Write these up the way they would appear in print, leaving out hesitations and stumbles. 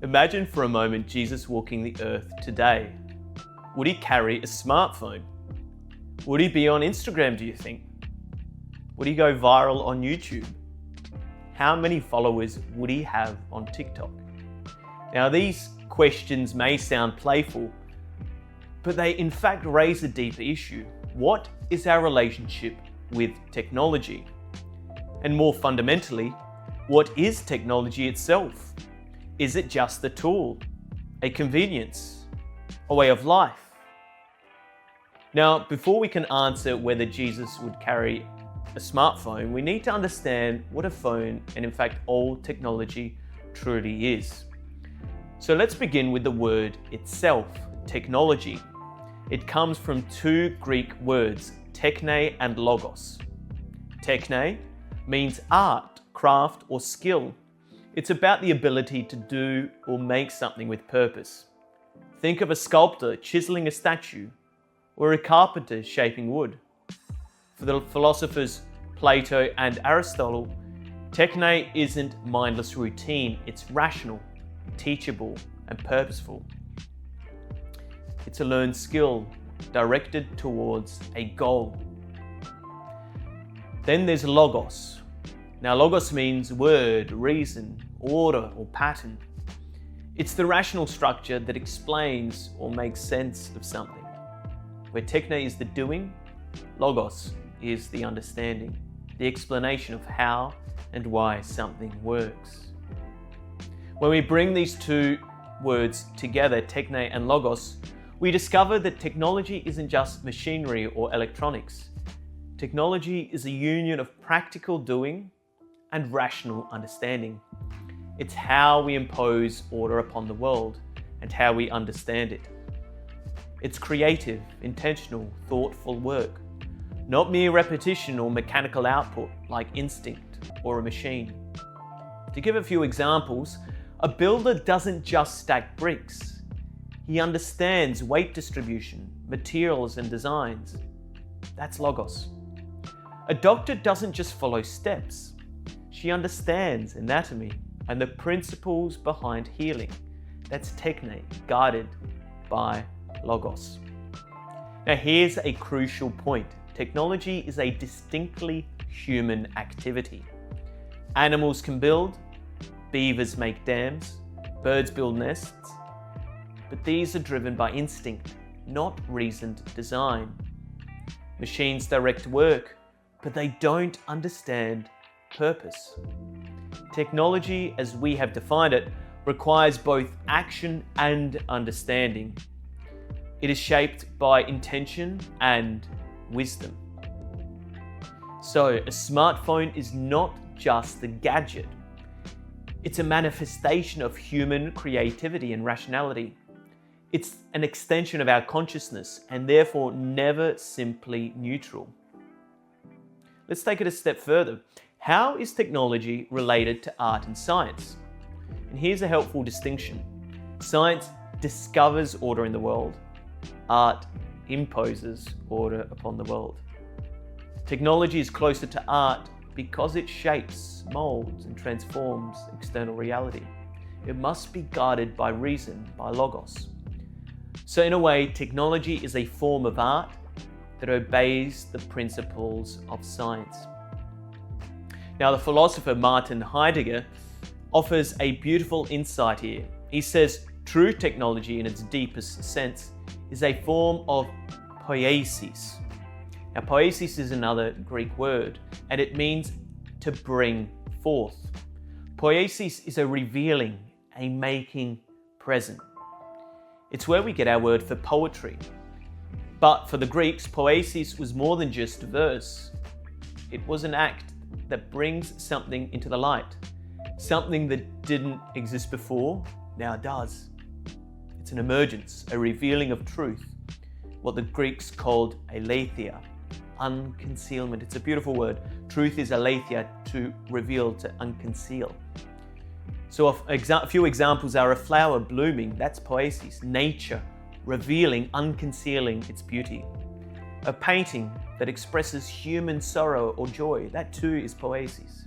Imagine for a moment Jesus walking the earth today. Would he carry a smartphone? Would he be on Instagram, do you think? Would he go viral on YouTube? How many followers would he have on TikTok? Now, these questions may sound playful, but they in fact raise a deeper issue. What is our relationship with technology? And more fundamentally, what is technology itself? Is it just a tool, a convenience, a way of life? Now, before we can answer whether Jesus would carry a smartphone, we need to understand what a phone and in fact all technology truly is. So let's begin with the word itself, technology. It comes from two Greek words, techne and logos. Techne means art, craft, or skill. It's about the ability to do or make something with purpose. Think of a sculptor chiseling a statue or a carpenter shaping wood. For the philosophers Plato and Aristotle, techne isn't mindless routine, it's rational, teachable, and purposeful. It's a learned skill directed towards a goal. Then there's logos. Now, logos means word, reason, order, or pattern. It's the rational structure that explains or makes sense of something. Where techne is the doing, logos is the understanding, the explanation of how and why something works. When we bring these two words together, techne and logos, we discover that technology isn't just machinery or electronics. Technology is a union of practical doing and rational understanding. It's how we impose order upon the world and how we understand it. It's creative, intentional, thoughtful work, not mere repetition or mechanical output like instinct or a machine. To give a few examples, a builder doesn't just stack bricks. He understands weight distribution, materials, and designs. That's logos. A doctor doesn't just follow steps. She understands anatomy and the principles behind healing. That's techne, guided by logos. Now, here's a crucial point. Technology is a distinctly human activity. Animals can build, beavers make dams, birds build nests, but these are driven by instinct, not reasoned design. Machines direct work, but they don't understand purpose. Technology, as we have defined it, requires both action and understanding. It is shaped by intention and wisdom. So, a smartphone is not just a gadget. It's a manifestation of human creativity and rationality. It's an extension of our consciousness and therefore never simply neutral. Let's take it a step further. How is technology related to art and science? And here's a helpful distinction. Science discovers order in the world. Art imposes order upon the world. Technology is closer to art because it shapes, molds, and transforms external reality. It must be guided by reason, by logos. So in a way, technology is a form of art that obeys the principles of science. Now, the philosopher Martin Heidegger offers a beautiful insight here. He says, true technology in its deepest sense is a form of poasis. Now, poasis is another Greek word, and it means to bring forth. Poasis is a revealing, a making present. It's where we get our word for poetry. But for the Greeks, poasis was more than just verse. It was an act that brings something into the light. Something that didn't exist before, now does. It's an emergence, a revealing of truth. What the Greeks called aletheia, unconcealment. It's a beautiful word. Truth is aletheia, to reveal, to unconceal. So a few examples are a flower blooming, that's poasis. Nature, revealing, unconcealing its beauty. A painting that expresses human sorrow or joy, that too is poasis.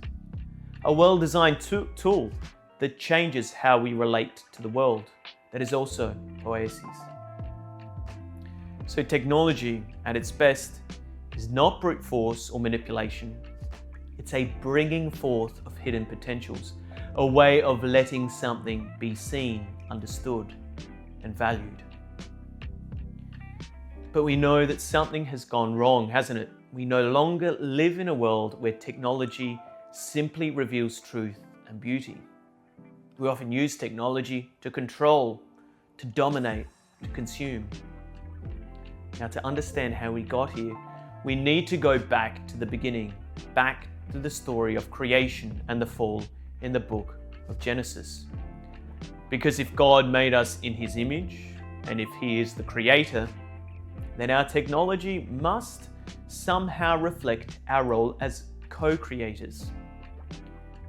A well-designed tool that changes how we relate to the world. That is also Poasis. So technology at its best is not brute force or manipulation. It's a bringing forth of hidden potentials, a way of letting something be seen, understood, and valued. But we know that something has gone wrong, hasn't it? We no longer live in a world where technology simply reveals truth and beauty. We often use technology to control, to dominate, to consume. Now, to understand how we got here, we need to go back to the beginning, back to the story of creation and the fall in the book of Genesis. Because if God made us in His image, and if He is the creator, then our technology must somehow reflect our role as co-creators.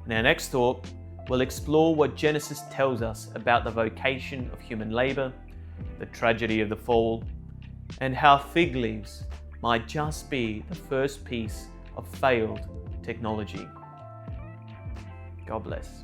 In our next talk, we'll explore what Genesis tells us about the vocation of human labor, the tragedy of the fall, and how fig leaves might just be the first piece of failed technology. God bless.